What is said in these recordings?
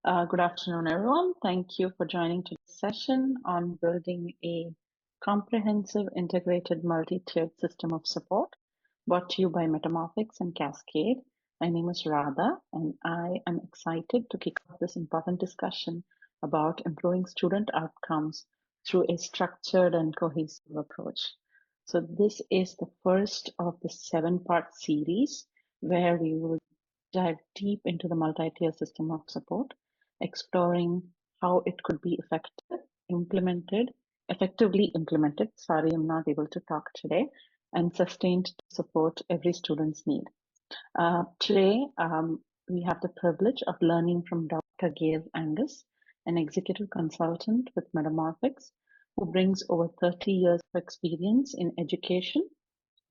Good afternoon, everyone. Thank you for joining today's session on building a comprehensive integrated multi-tiered system of support brought to you by Metamorphics and Cascade. My name is Radha, and I am excited to kick off this important discussion about improving student outcomes through a structured and cohesive approach. So this is the first of the 7-part series where we will dive deep into the multi-tier system of support, exploring how it could be effectively implemented. Sorry, I'm not able to talk today, and sustained to support every student's need. Today, we have the privilege of learning from Dr. Gail Angus, an executive consultant with Metamorphics, who brings over 30 years of experience in education.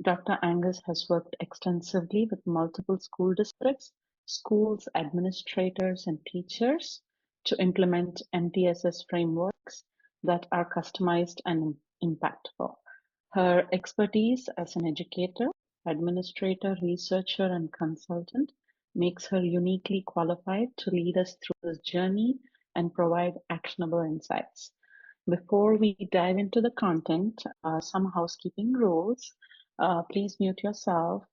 Dr. Angus has worked extensively with multiple school districts, schools, administrators, and teachers to implement MTSS frameworks that are customized and impactful. Her expertise as an educator, administrator, researcher, and consultant makes her uniquely qualified to lead us through this journey and provide actionable insights. Before we dive into the content, some housekeeping rules. Please mute yourself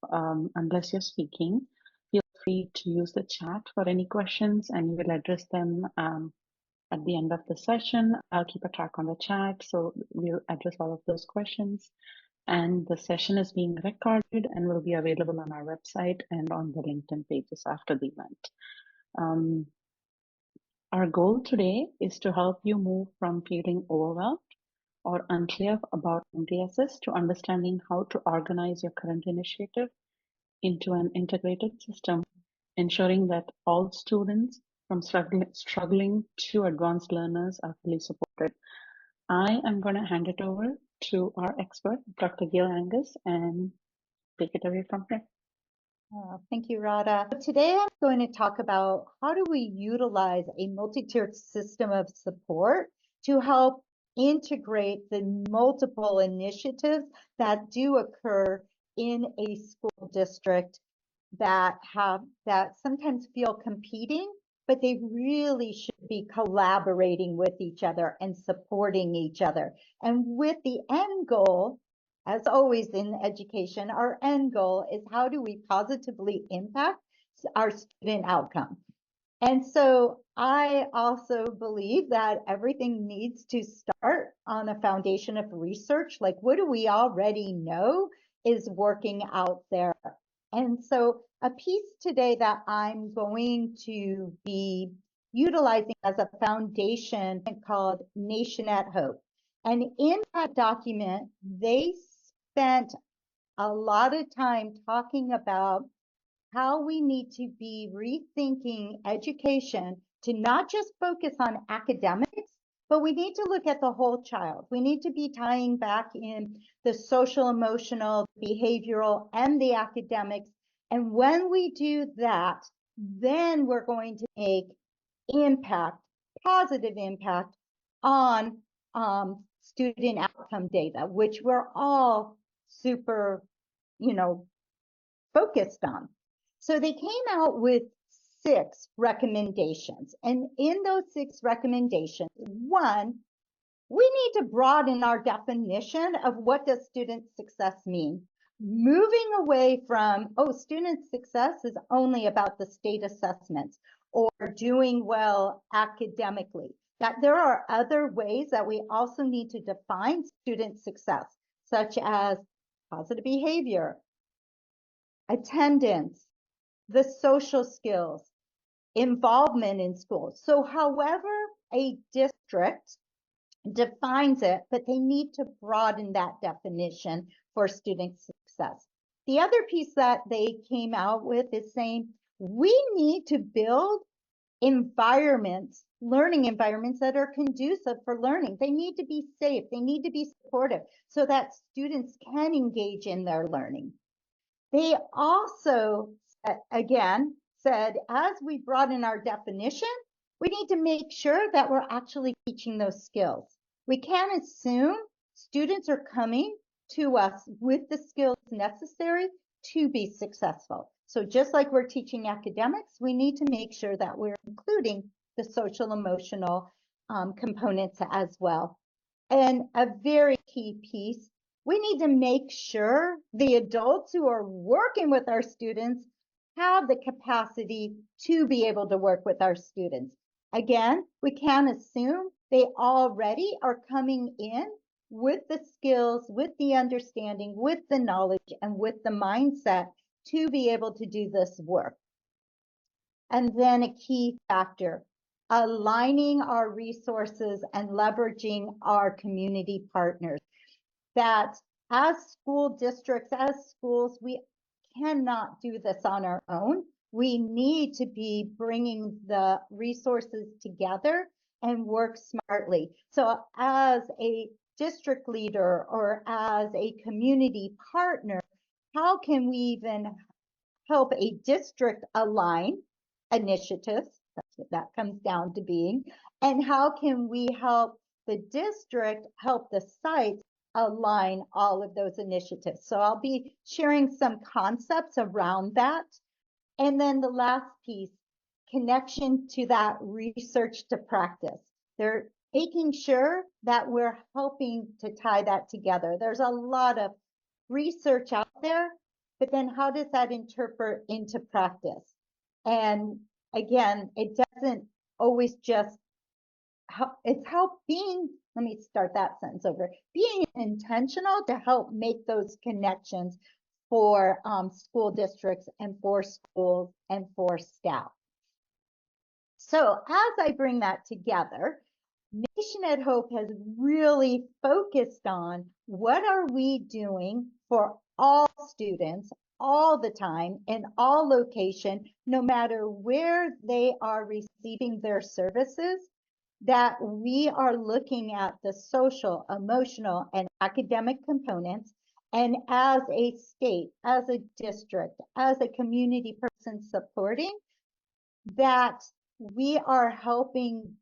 unless you're speaking. Feel free to use the chat for any questions and we'll address them at the end of the session. I'll keep a track on the chat, so we'll address all of those questions. And the session is being recorded and will be available on our website and on the LinkedIn pages after the event. Our goal today is to help you move from feeling overwhelmed or unclear about MTSS to understanding how to organize your current initiative into an integrated system, ensuring that all students from struggling to advanced learners are fully supported. I am going to hand it over to our expert, Dr. Gail Angus, and take it away from here. Thank you, Radha. Today I'm going to talk about how do we utilize a multi-tiered system of support to help integrate the multiple initiatives that do occur in a school district that sometimes feel competing, but they really should be collaborating with each other and supporting each other. And with the end goal, as always in education, our end goal is how do we positively impact our student outcome? And so I also believe that everything needs to start on a foundation of research. Like, what do we already know is working out there? And so a piece today that I'm going to be utilizing as a foundation called Nation at Hope. And in that document, they spent a lot of time talking about how we need to be rethinking education to not just focus on academics, but we need to look at the whole child. We need to be tying back in the social, emotional, behavioral, and the academics. And when we do that, then we're going to make impact, positive impact on student outcome data, which we're all super, focused on. So they came out with 6 recommendations. And in those 6 recommendations, one, we need to broaden our definition of what does student success mean. Moving away from, student success is only about the state assessments or doing well academically. That there are other ways that we also need to define student success, such as positive behavior, attendance, the social skills, involvement in school. So however a district defines it, but they need to broaden that definition for student success. The other piece that they came out with is saying we need to build environments, learning environments that are conducive for learning. They need to be safe, they need to be supportive so that students can engage in their learning. They also, again, said as we broaden our definition, we need to make sure that we're actually teaching those skills. We can't assume students are coming to us with the skills necessary to be successful. So just like we're teaching academics, we need to make sure that we're including the social emotional components as well. And a very key piece, we need to make sure the adults who are working with our students have the capacity to be able to work with our students. Again, we can't assume they already are coming in with the skills, with the understanding, with the knowledge, and with the mindset to be able to do this work. And then a key factor, aligning our resources and leveraging our community partners. That as school districts, as schools, we cannot do this on our own. We need to be bringing the resources together and work smartly. So as a district leader or as a community partner, how can we even help a district align initiatives? That's what that comes down to being. And how can we help the district help the sites align all of those initiatives? So I'll be sharing some concepts around that. And then the last piece, connection to that research to practice. They're making sure that we're helping to tie that together. There's a lot of research out there, but then how does that interpret into practice? And again, it doesn't always just help, it's helping, let me start that sentence over, being intentional to help make those connections for school districts and for schools and for staff. So as I bring that together, Nation at Hope has really focused on what are we doing for all students all the time in all location, no matter where they are receiving their services, that we are looking at the social, emotional, and academic components. And as a state, as a district, as a community person supporting, that we are helping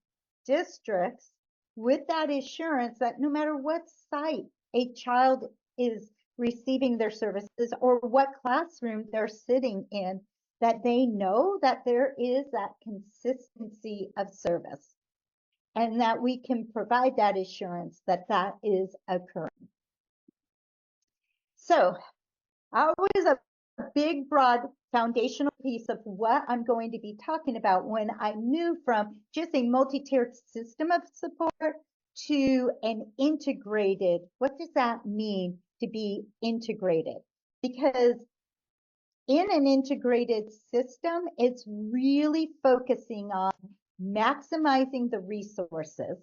districts with that assurance that no matter what site a child is receiving their services or what classroom they're sitting in, that they know that there is that consistency of service and that we can provide that assurance that that is occurring. So always a big, broad foundational piece of what I'm going to be talking about when I move from just a multi-tiered system of support to an integrated. What does that mean to be integrated? Because in an integrated system, it's really focusing on maximizing the resources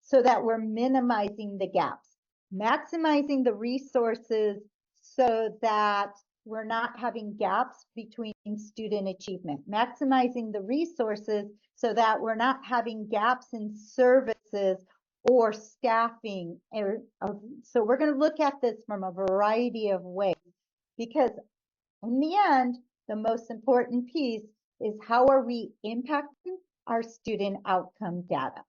so that we're minimizing the gaps, maximizing the resources so that we're not having gaps between student achievement, maximizing the resources so that we're not having gaps in services or staffing. So we're going to look at this from a variety of ways, because in the end, the most important piece is how are we impacting our student outcome data.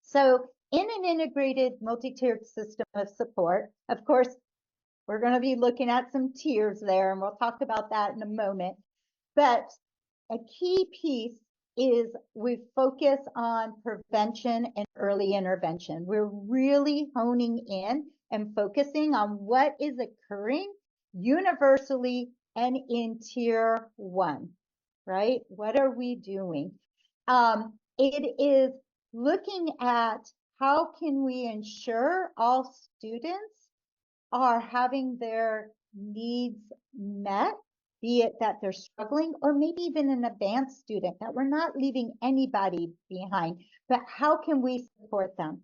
So in an integrated multi-tiered system of support, of course, we're going to be looking at some tiers there, and we'll talk about that in a moment. But a key piece is we focus on prevention and early intervention. We're really honing in and focusing on what is occurring universally and in tier 1, right? What are we doing? It is looking at how can we ensure all students are having their needs met, be it that they're struggling or maybe even an advanced student, that we're not leaving anybody behind, but how can we support them?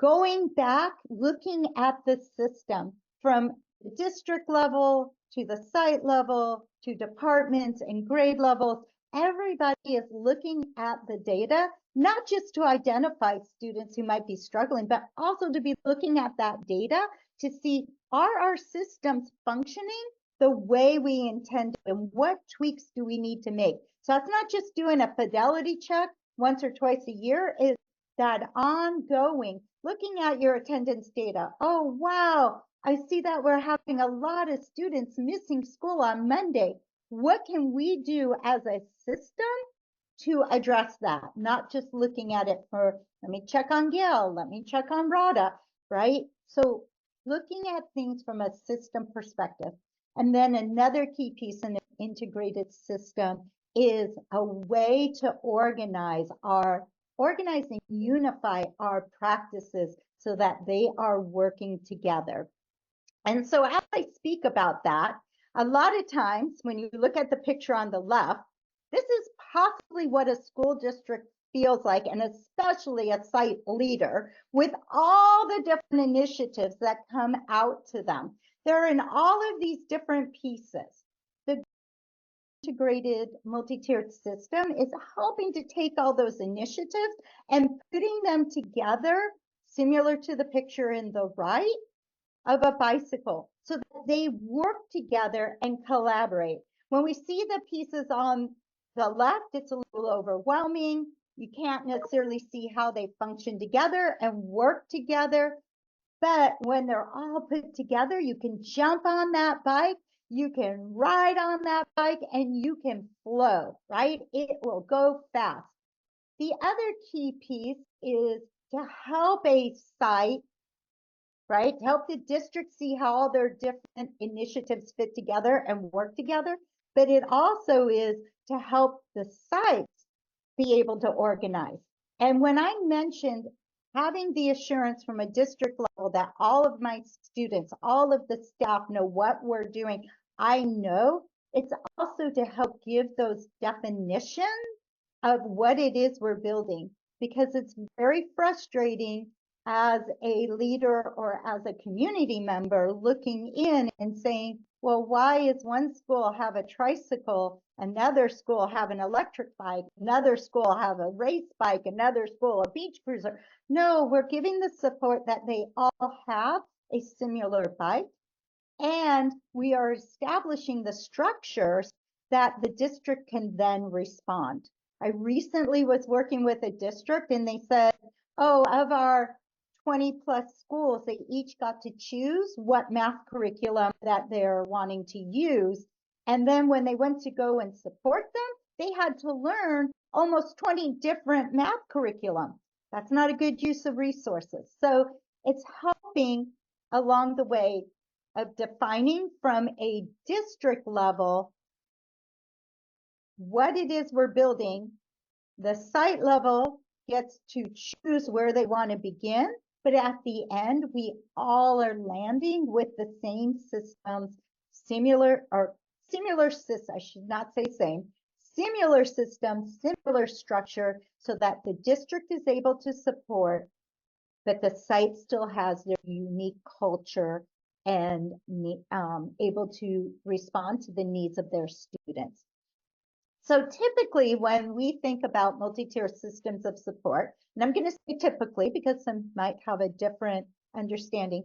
Going back, looking at the system from the district level to the site level to departments and grade levels, everybody is looking at the data, not just to identify students who might be struggling, but also to be looking at that data to see, are our systems functioning the way we intend, and what tweaks do we need to make? So it's not just doing a fidelity check once or twice a year, it's that ongoing, looking at your attendance data. Oh, wow, I see that we're having a lot of students missing school on Monday. What can we do as a system to address that, not just looking at it for, let me check on Gail, let me check on Rada, right? So looking at things from a system perspective. And then another key piece in an integrated system is a way to organize and unify our practices so that they are working together. And so as I speak about that, a lot of times when you look at the picture on the left, this is possibly what a school district feels like, and especially a site leader, with all the different initiatives that come out to them. They're in all of these different pieces. The integrated multi-tiered system is helping to take all those initiatives and putting them together, similar to the picture in the right, of a bicycle, so that they work together and collaborate. When we see the pieces on the left, it's a little overwhelming. You can't necessarily see how they function together and work together. But when they're all put together, you can jump on that bike, you can ride on that bike, and you can flow, right? It will go fast. The other key piece is to help a site, right? To help the district see how all their different initiatives fit together and work together. But it also is to help the sites be able to organize. And when I mentioned having the assurance from a district level that all of my students, all of the staff know what we're doing, I know it's also to help give those definitions of what it is we're building, because it's very frustrating as a leader or as a community member looking in and saying, well, why is one school have a tricycle, another school have an electric bike, another school have a race bike, another school a beach cruiser? No, we're giving the support that they all have a similar bike, and we are establishing the structures that the district can then respond. I recently was working with a district and they said, oh, of our 20 plus schools, they each got to choose what math curriculum that they're wanting to use. And then when they went to go and support them, they had to learn almost 20 different math curriculum. That's not a good use of resources. So it's helping along the way of defining from a district level what it is we're building. The site level gets to choose where they want to begin, but at the end, we all are landing with the same systems, similar structure, so that the district is able to support, but the site still has their unique culture and able to respond to the needs of their students. So typically when we think about multi-tier systems of support, and I'm going to say typically because some might have a different understanding,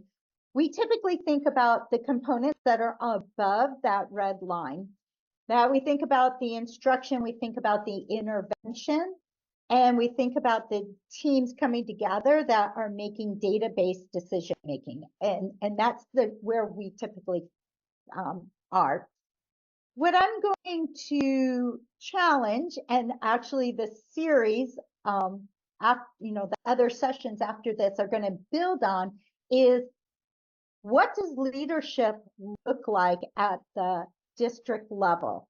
we typically think about the components that are above that red line. Now we think about the instruction, we think about the intervention, and we think about the teams coming together that are making database decision making. And that's where we typically are. What I'm going to challenge, and actually the series, the other sessions after this are going to build on, is what does leadership look like at the district level?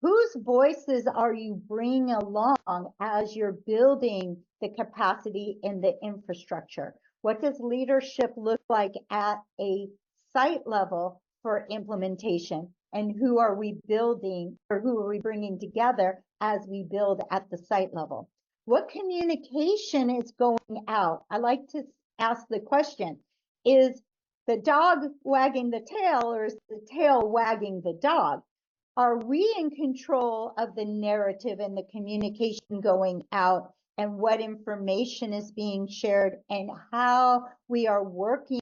Whose voices are you bringing along as you're building the capacity in the infrastructure? What does leadership look like at a site level for implementation? And who are we building, or who are we bringing together as we build at the site level? What communication is going out? I like to ask the question, is the dog wagging the tail, or is the tail wagging the dog? Are we in control of the narrative and the communication going out, and what information is being shared, and how we are working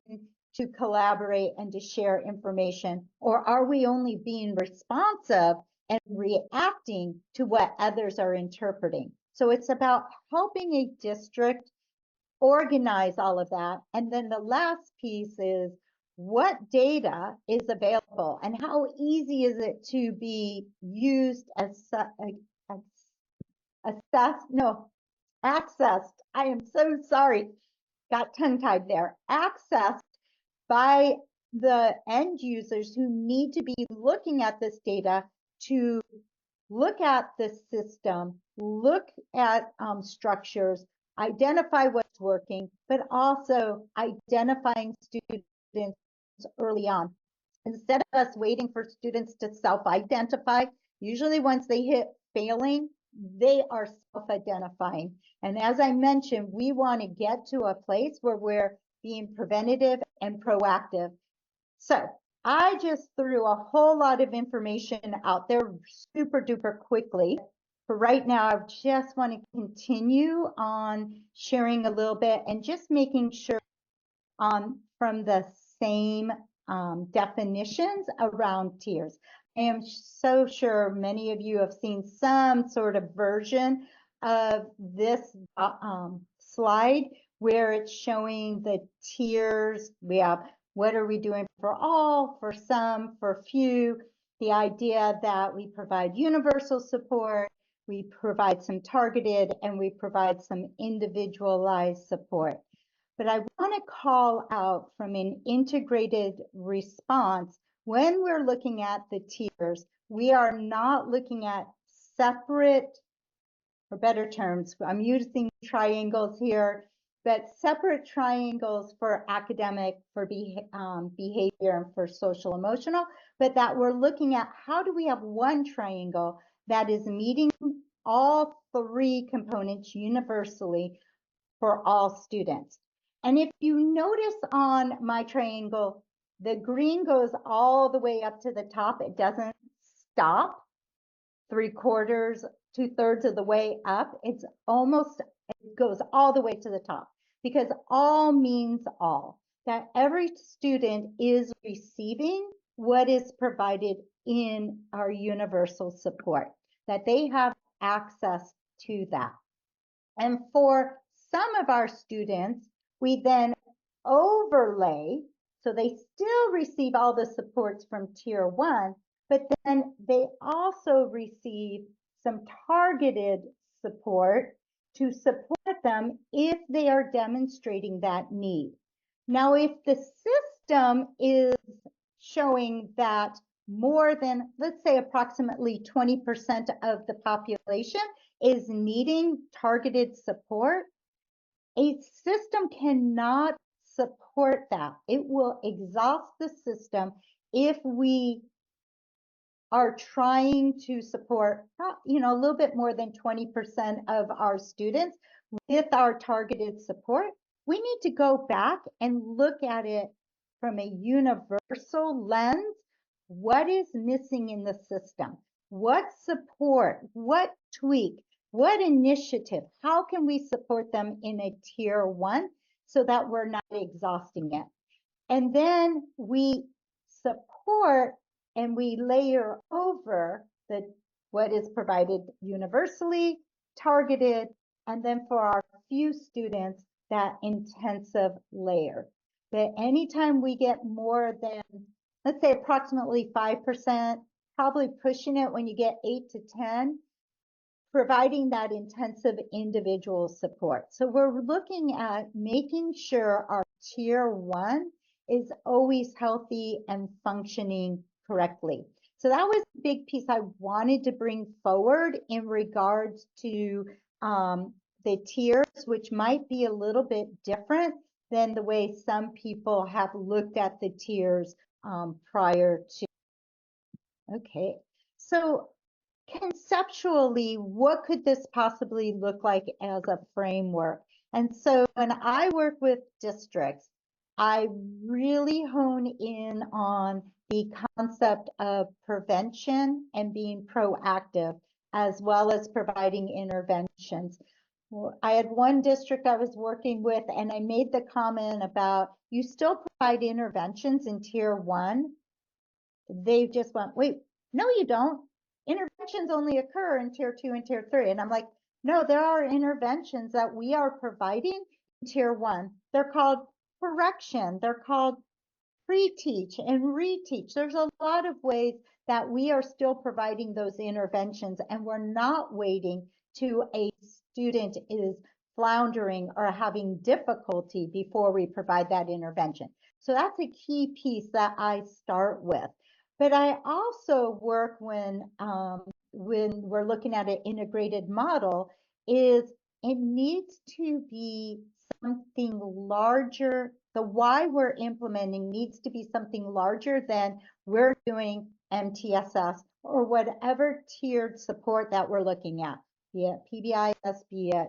to collaborate and to share information? Or are we only being responsive and reacting to what others are interpreting? So it's about helping a district organize all of that. And then the last piece is, what data is available and how easy is it to be used as accessed. I am so sorry. Got tongue-tied there. Accessed by the end users who need to be looking at this data to look at the system, look at structures, identify what's working, but also identifying students early on. Instead of us waiting for students to self-identify, usually once they hit failing, they are self-identifying. And as I mentioned, we want to get to a place where we're being preventative and proactive. So I just threw a whole lot of information out there super duper quickly. For right now, I just want to continue on sharing a little bit and just making sure from the same definitions around tiers. I am so sure many of you have seen some sort of version of this slide where it's showing the tiers. We have what are we doing for all, for some, for few, the idea that we provide universal support, we provide some targeted, and we provide some individualized support. But I want to call out from an integrated response, when we're looking at the tiers, we are not looking at separate, for better terms, I'm using triangles here, but separate triangles for academic, for behavior, and for social emotional, but that we're looking at how do we have one triangle that is meeting all three components universally for all students. And if you notice on my triangle, the green goes all the way up to the top. It doesn't stop 3/4, 2/3 of the way up. It goes all the way to the top, because all means all, that every student is receiving what is provided in our universal support, that they have access to that. And for some of our students, we then overlay, so they still receive all the supports from Tier 1, but then they also receive some targeted support to support them if they are demonstrating that need. Now, if the system is showing that more than, let's say, approximately 20% of the population is needing targeted support, a system cannot support that. It will exhaust the system if we are trying to support, a little bit more than 20% of our students with our targeted support. We need to go back and look at it from a universal lens. What is missing in the system? What support? What tweak? What initiative? How can we support them in a Tier 1 so that we're not exhausting it? And then we support and we layer over what is provided universally, targeted, and then for our few students, that intensive layer. But anytime we get more than, let's say, approximately 5%, probably pushing it when you get 8 to 10, providing that intensive individual support. So we're looking at making sure our Tier 1 is always healthy and functioning correctly. So that was a big piece I wanted to bring forward in regards to the tiers, which might be a little bit different than the way some people have looked at the tiers prior to. Okay, so conceptually, what could this possibly look like as a framework? And so when I work with districts, I really hone in on the concept of prevention and being proactive, as well as providing interventions. I had one district I was working with, and I made the comment about, you still provide interventions in Tier 1. They just went, wait, no, you don't. Interventions only occur in Tier 2 and Tier 3. And I'm like, no, there are interventions that we are providing in Tier 1. They're called correction. They're called pre-teach and reteach. There's a lot of ways that we are still providing those interventions, and we're not waiting to a student is floundering or having difficulty before we provide that intervention. So that's a key piece that I start with. But I also work when we're looking at an integrated model is it needs to be something larger. The why we're implementing needs to be something larger than we're doing MTSS or whatever tiered support that we're looking at, be it PBIS, be it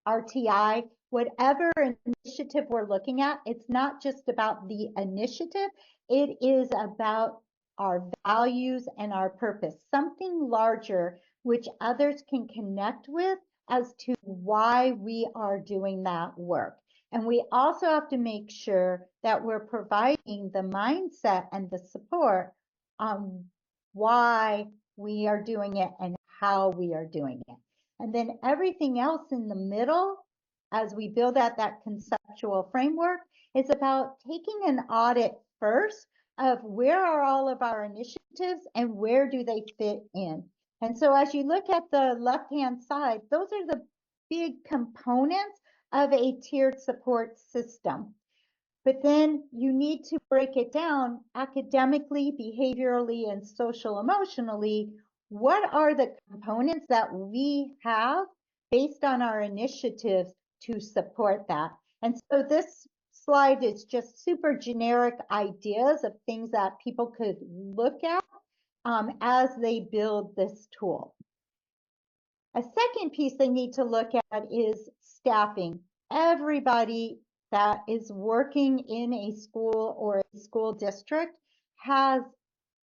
RTI, whatever initiative we're looking at. It's not just about the initiative, it is about our values and our purpose, something larger which others can connect with as to why we are doing that work. And we also have to make sure that we're providing the mindset and the support on why we are doing it and how we are doing it. And then everything else in the middle, as we build out that conceptual framework, is about taking an audit first of where are all of our initiatives and where do they fit in. And so as you look at the left-hand side, those are the big components of a tiered support system. But then you need to break it down academically, behaviorally, and social emotionally. What are the components that we have based on our initiatives to support that? And so this slide is just super generic ideas of things that people could look at as they build this tool. A second piece they need to look at is staffing. Everybody that is working in a school or a school district has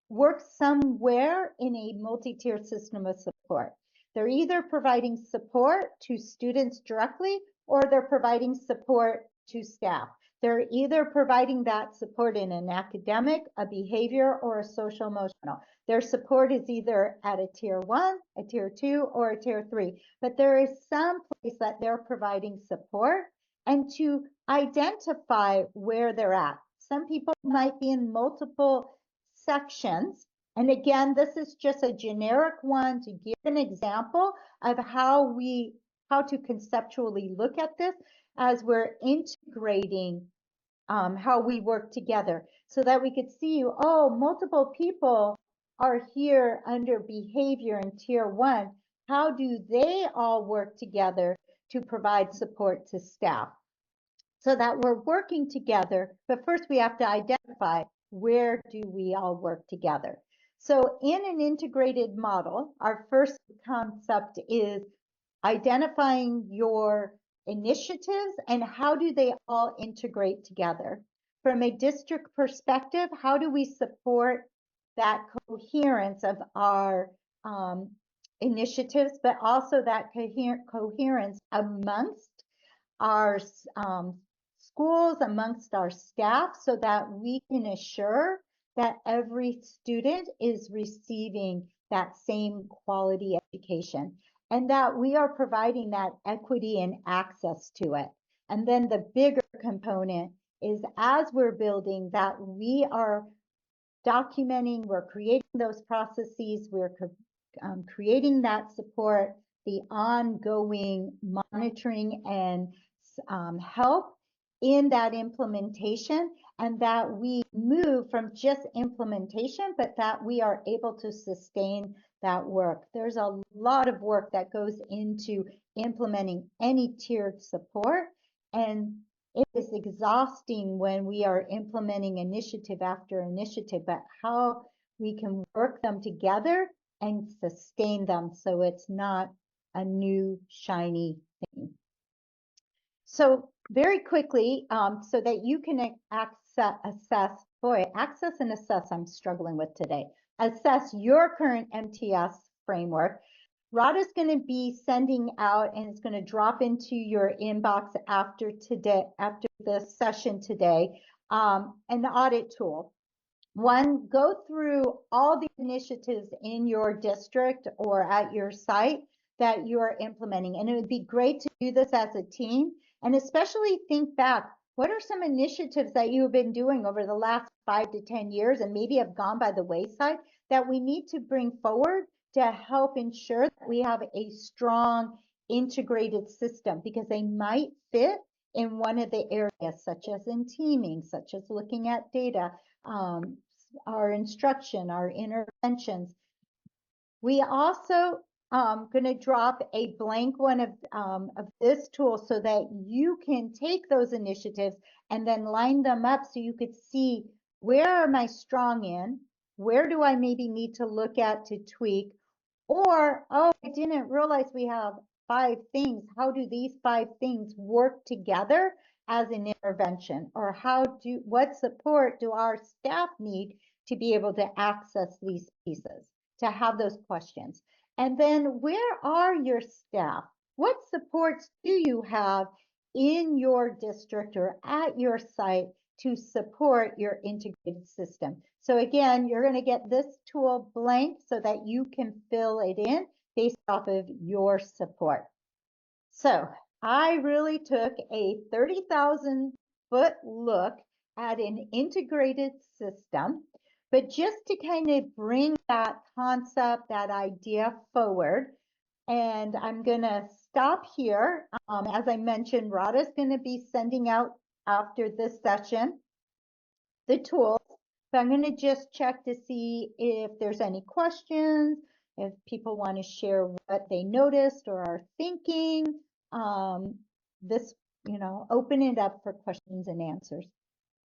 worked somewhere in a multi-tiered system of support. They're either providing support to students directly or they're providing support to staff. They're either providing that support in an academic, a behavior, or a social emotional. Their support is either at a tier 1, a tier 2, or a tier 3. But there is some place that they're providing support and to identify where they're at. Some people might be in multiple sections. And again, this is just a generic one to give an example of how to conceptually look at this as we're integrating how we work together so that we could see, oh, multiple people are here under behavior in tier 1. How do they all work together to provide support to staff? So that we're working together, but first we have to identify where do we all work together. So in an integrated model, our first concept is identifying your initiatives and how do they all integrate together. From a district perspective, how do we support that coherence of our initiatives, but also that coherence amongst our schools, amongst our staff, so that we can assure that every student is receiving that same quality education and that we are providing that equity and access to it. And then the bigger component is as we're building that we are documenting, we're creating those processes, we're creating that support, the ongoing monitoring and help in that implementation, and that we move from just implementation, but that we are able to sustain that work. There's a lot of work that goes into implementing any tiered support, and it is exhausting when we are implementing initiative after initiative, but how we can work them together and sustain them so it's not a new shiny thing. So very quickly, so that you can assess, access and assess, I'm struggling with today, assess your current MTS framework. Rada's going to be sending out, and it's going to drop into your inbox after this session today, an audit tool. One, go through all the initiatives in your district or at your site that you're implementing. And it would be great to do this as a team, and especially think back, what are some initiatives that you have been doing over the last 5 to 10 years and maybe have gone by the wayside that we need to bring forward to help ensure that we have a strong integrated system, because they might fit in one of the areas, such as in teaming, such as looking at data, our instruction, our interventions. We also going to drop a blank one of this tool so that you can take those initiatives and then line them up so you could see, where am I strong in? Where do I maybe need to look at to tweak? Or, oh, I didn't realize we have 5 things. How do these 5 things work together as an intervention? Or what support do our staff need to be able to access these pieces, to have those questions? And then, where are your staff? What supports do you have in your district or at your site to support your integrated system? So again, you're going to get this tool blank so that you can fill it in based off of your support. So I really took a 30,000 foot look at an integrated system, but just to kind of bring that concept, that idea forward. And I'm going to stop here. As I mentioned, Radha's going to be sending out after this session the tools. So I'm going to just check to see if there's any questions, if people want to share what they noticed or are thinking. This, open it up for questions and answers.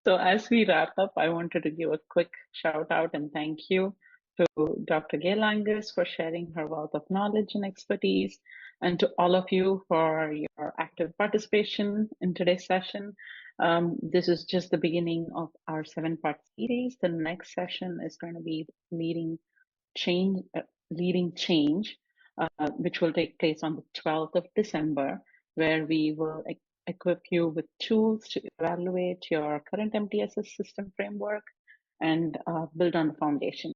So as we wrap up, I wanted to give a quick shout out and thank you to Dr. Gail Angus for sharing her wealth of knowledge and expertise, and to all of you for your active participation in today's session. This is just the beginning of our 7-part series. The next session is going to be leading change, which will take place on the 12th of December, where we will equip you with tools to evaluate your current MTSS system framework and build on the foundation.